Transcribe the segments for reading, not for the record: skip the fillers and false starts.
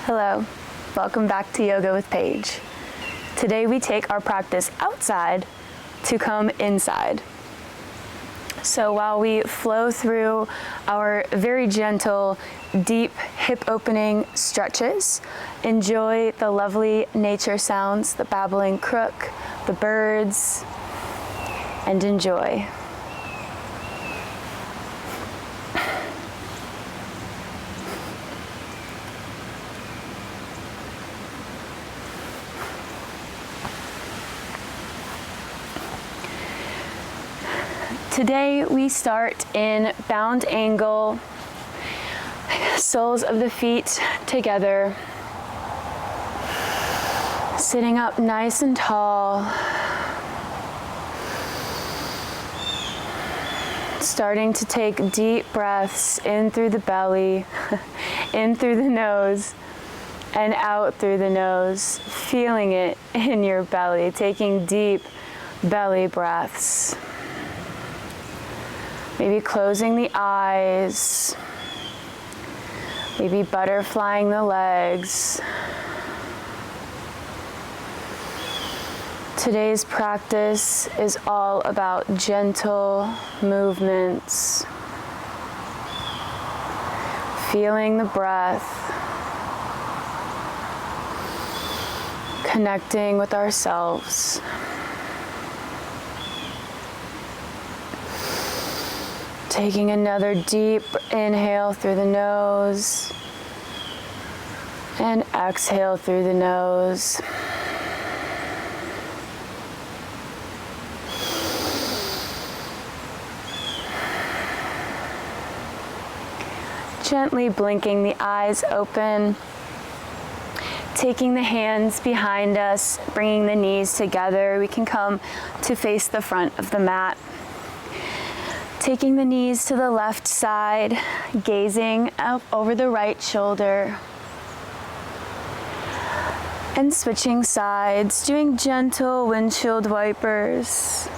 Hello, welcome back to Yoga with Paige. Today we take our practice outside to come inside. So while we flow through our very gentle, deep hip opening stretches, enjoy the lovely nature sounds, the babbling crook, the birds, and enjoy. Today we start in bound angle, soles of the feet together, sitting up nice and tall, starting to take deep breaths in through the belly, in through the nose, and out through the nose, feeling it in your belly, taking deep belly breaths. Maybe closing the eyes, maybe butterflying the legs. Today's practice is all about gentle movements, feeling the breath, connecting with ourselves. Taking another deep inhale through the nose and exhale through the nose. Gently blinking the eyes open, taking the hands behind us, bringing the knees together. We can come to face the front of the mat. Taking the knees to the left side, gazing up over the right shoulder, and switching sides, doing gentle windshield wipers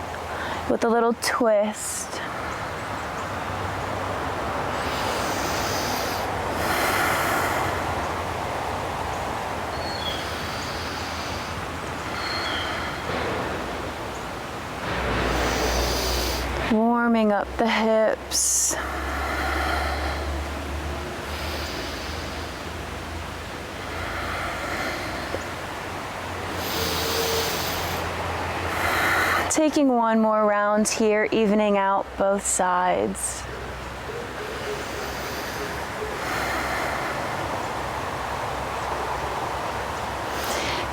with a little twist. Warming up the hips. Taking one more round here, evening out both sides.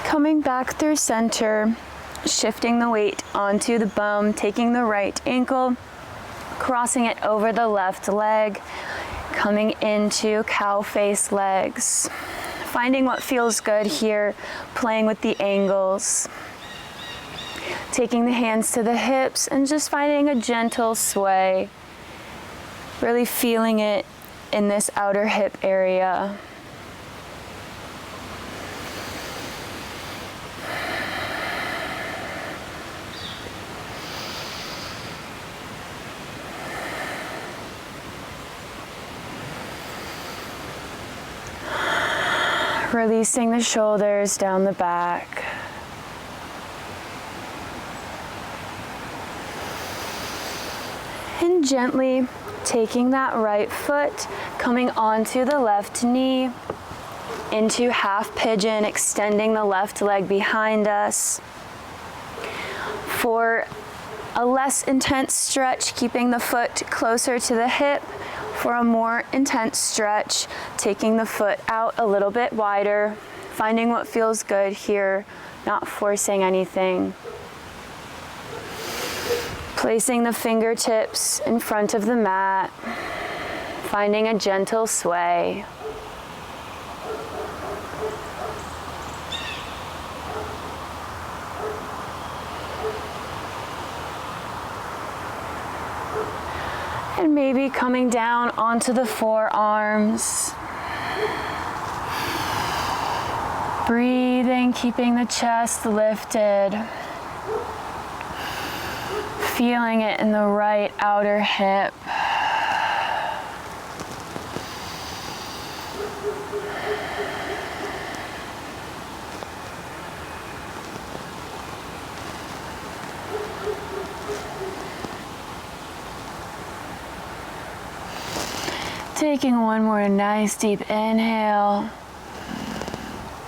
Coming back through center. Shifting the weight onto the bum, taking the right ankle, crossing it over the left leg, coming into cow face legs. Finding what feels good here, playing with the angles. Taking the hands to the hips and just finding a gentle sway. Really feeling it in this outer hip area. Releasing the shoulders down the back. And gently taking that right foot, coming onto the left knee, into half pigeon, extending the left leg behind us. For a less intense stretch, keeping the foot closer to the hip. For a more intense stretch, taking the foot out a little bit wider, finding what feels good here, not forcing anything. Placing the fingertips in front of the mat, finding a gentle sway. And maybe coming down onto the forearms. Breathing, keeping the chest lifted. Feeling it in the right outer hip. Taking one more nice deep inhale.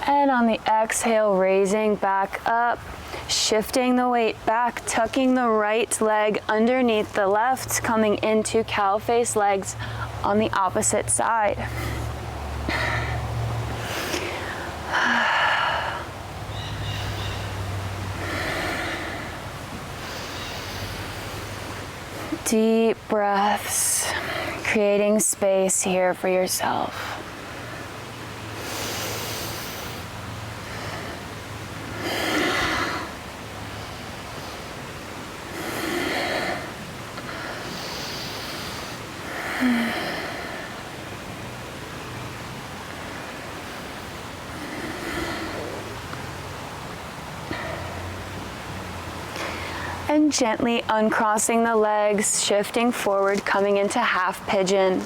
And on the exhale, raising back up, shifting the weight back, tucking the right leg underneath the left, coming into cow face legs on the opposite side. Deep breaths, creating space here for yourself. And gently uncrossing the legs, shifting forward, coming into half pigeon.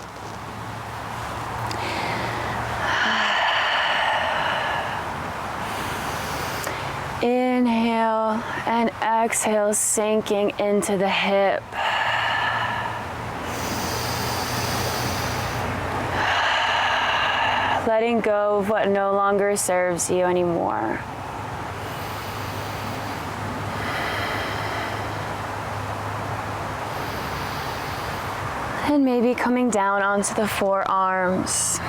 Inhale and exhale, sinking into the hip. Letting go of what no longer serves you anymore. And maybe coming down onto the forearms.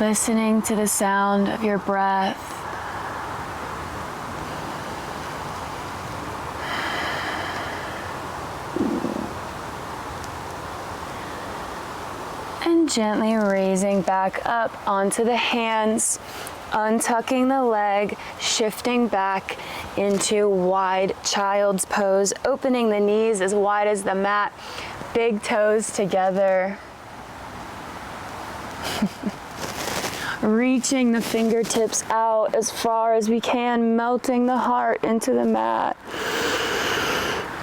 Listening to the sound of your breath. And gently raising back up onto the hands, untucking the leg, shifting back into wide child's pose, opening the knees as wide as the mat, big toes together. Reaching the fingertips out as far as we can, melting the heart into the mat.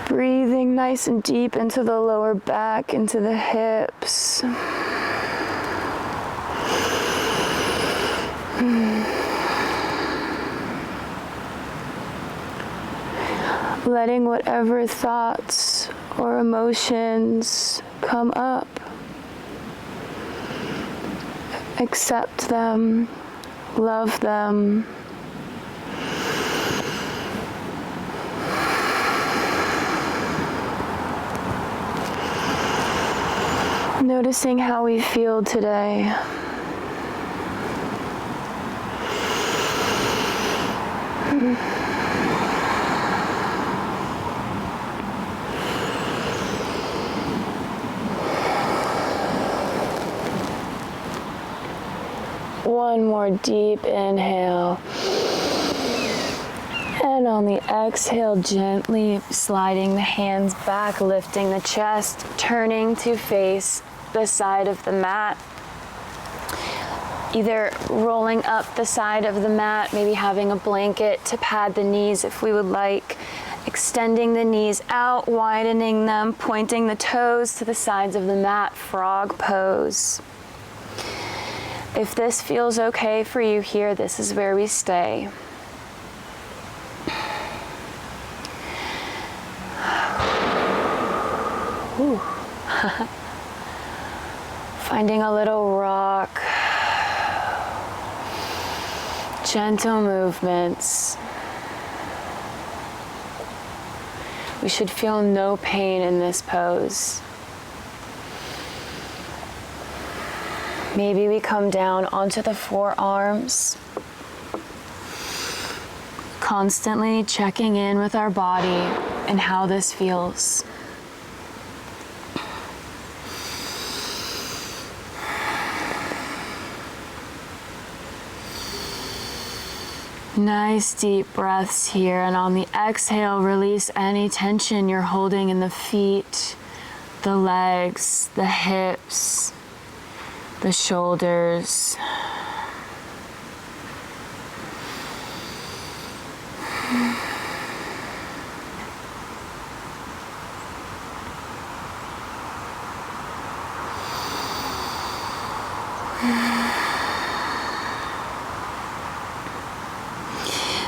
Breathing nice and deep into the lower back, into the hips. Letting whatever thoughts or emotions come up. Accept them, love them. Noticing how we feel today. One more deep inhale. And on the exhale, gently sliding the hands back, lifting the chest, turning to face the side of the mat. Either rolling up the side of the mat, maybe having a blanket to pad the knees if we would like. Extending the knees out, widening them, pointing the toes to the sides of the mat, frog pose. If this feels okay for you here, this is where we stay. Finding a little rock. Gentle movements. We should feel no pain in this pose. Maybe we come down onto the forearms, constantly checking in with our body and how this feels. Nice deep breaths here, and on the exhale, release any tension you're holding in the feet, the legs, the hips, the shoulders.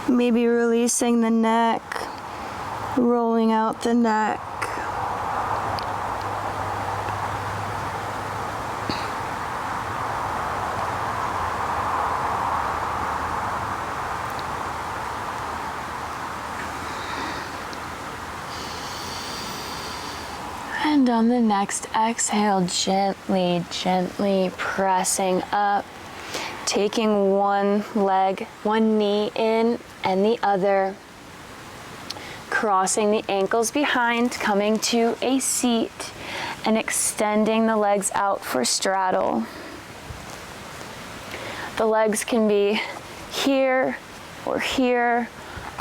Maybe releasing the neck, rolling out the neck. And on the next exhale, gently, gently pressing up, taking one leg, one knee in and the other, crossing the ankles behind, coming to a seat, and extending the legs out for straddle. The legs can be here,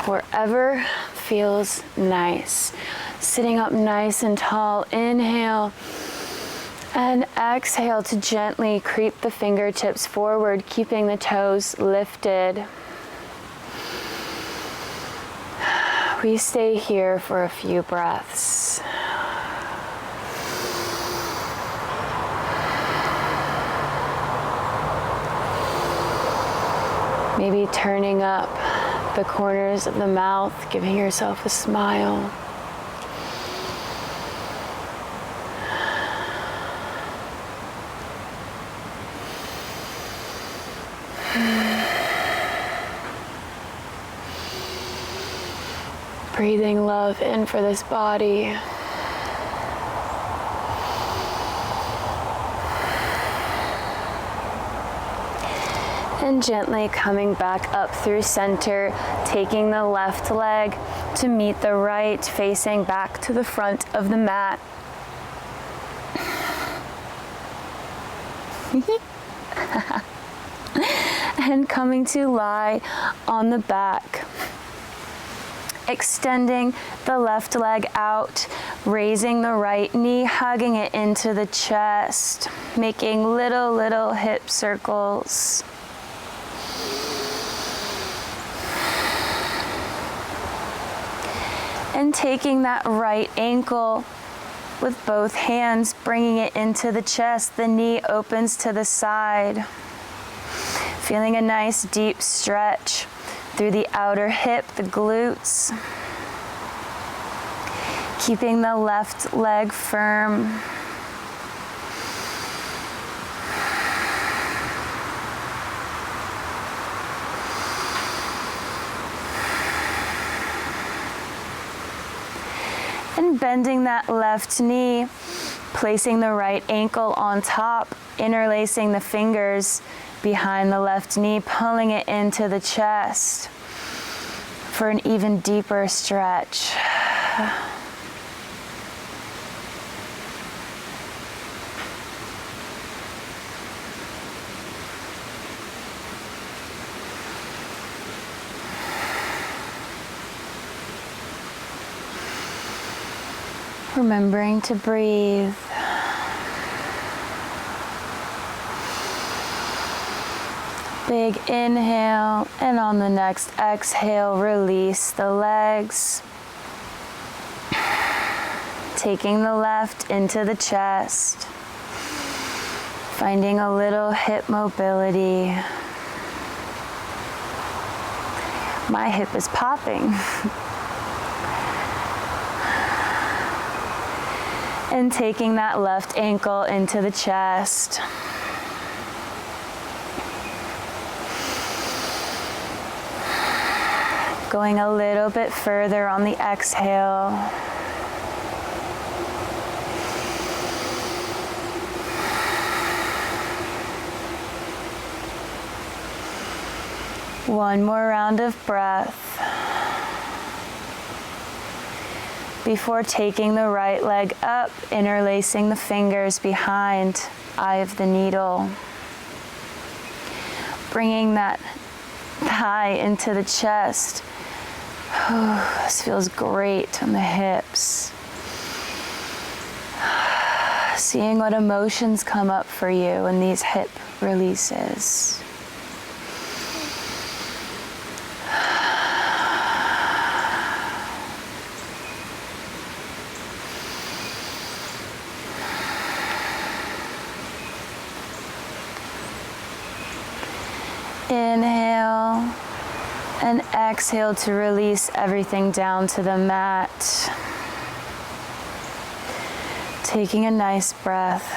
wherever feels nice. Sitting up nice and tall, inhale, and exhale to gently creep the fingertips forward, keeping the toes lifted. We stay here for a few breaths. Maybe turning up the corners of the mouth, giving yourself a smile. Breathing love in for this body. And gently coming back up through center, taking the left leg to meet the right, facing back to the front of the mat. And coming to lie on the back. Extending the left leg out, raising the right knee, hugging it into the chest, making little hip circles. And taking that right ankle with both hands, bringing it into the chest, the knee opens to the side. Feeling a nice deep stretch through the outer hip, the glutes. Keeping the left leg firm. And bending that left knee, placing the right ankle on top, interlacing the fingers behind the left knee, pulling it into the chest for an even deeper stretch. Remembering to breathe. Big inhale, and on the next exhale, release the legs. Taking the left into the chest. Finding a little hip mobility. My hip is popping. And taking that left ankle into the chest. Going a little bit further on the exhale. One more round of breath. Before taking the right leg up, interlacing the fingers behind eye of the needle. Bringing that thigh into the chest. Oh, this feels great on the hips. Seeing what emotions come up for you in these hip releases. Inhale and exhale to release everything down to the mat. Taking a nice breath.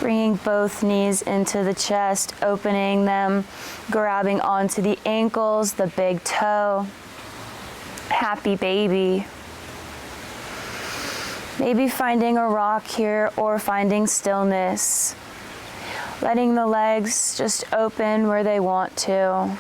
Bringing both knees into the chest, opening them, grabbing onto the ankles, the big toe. Happy baby. Maybe finding a rock here or finding stillness. Letting the legs just open where they want to.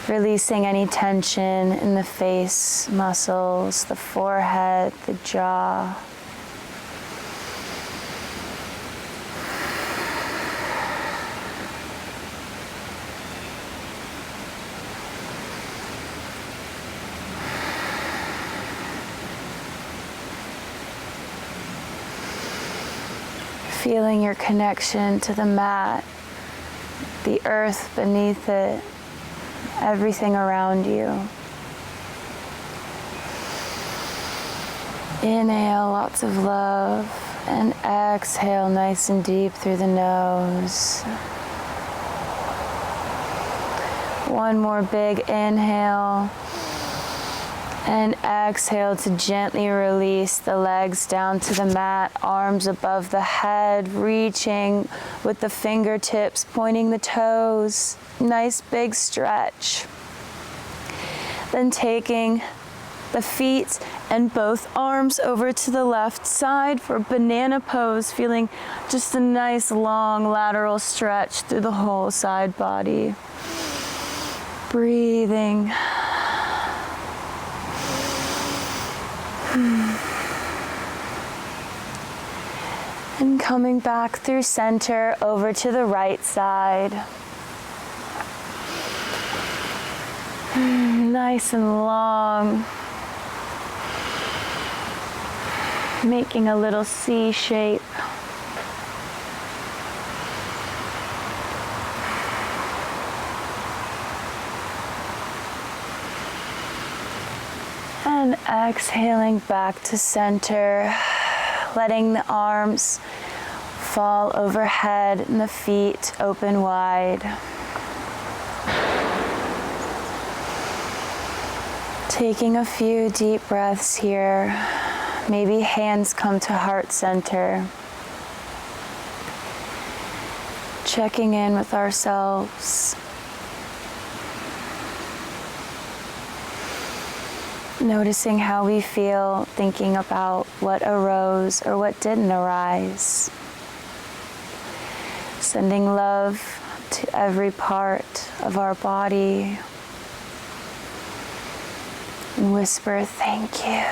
Releasing any tension in the face muscles, the forehead, the jaw. Feeling your connection to the mat, the earth beneath it, everything around you. Inhale lots of love and exhale nice and deep through the nose. One more big inhale. And exhale to gently release the legs down to the mat, arms above the head, reaching with the fingertips, pointing the toes. Nice big stretch. Then taking the feet and both arms over to the left side for banana pose, feeling just a nice long lateral stretch through the whole side body. Breathing. And coming back through center over to the right side. Nice and long. Making a little C shape. And exhaling back to center, letting the arms fall overhead and the feet open wide. Taking a few deep breaths here. Maybe hands come to heart center. Checking in with ourselves. Noticing how we feel, thinking about what arose or what didn't arise. Sending love to every part of our body. And whisper, thank you.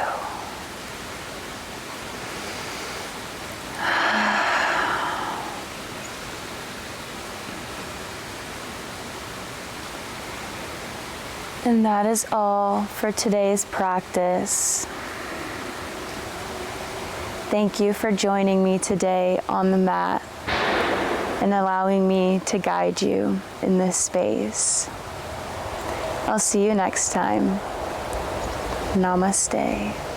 And that is all for today's practice. Thank you for joining me today on the mat and allowing me to guide you in this space. I'll see you next time. Namaste.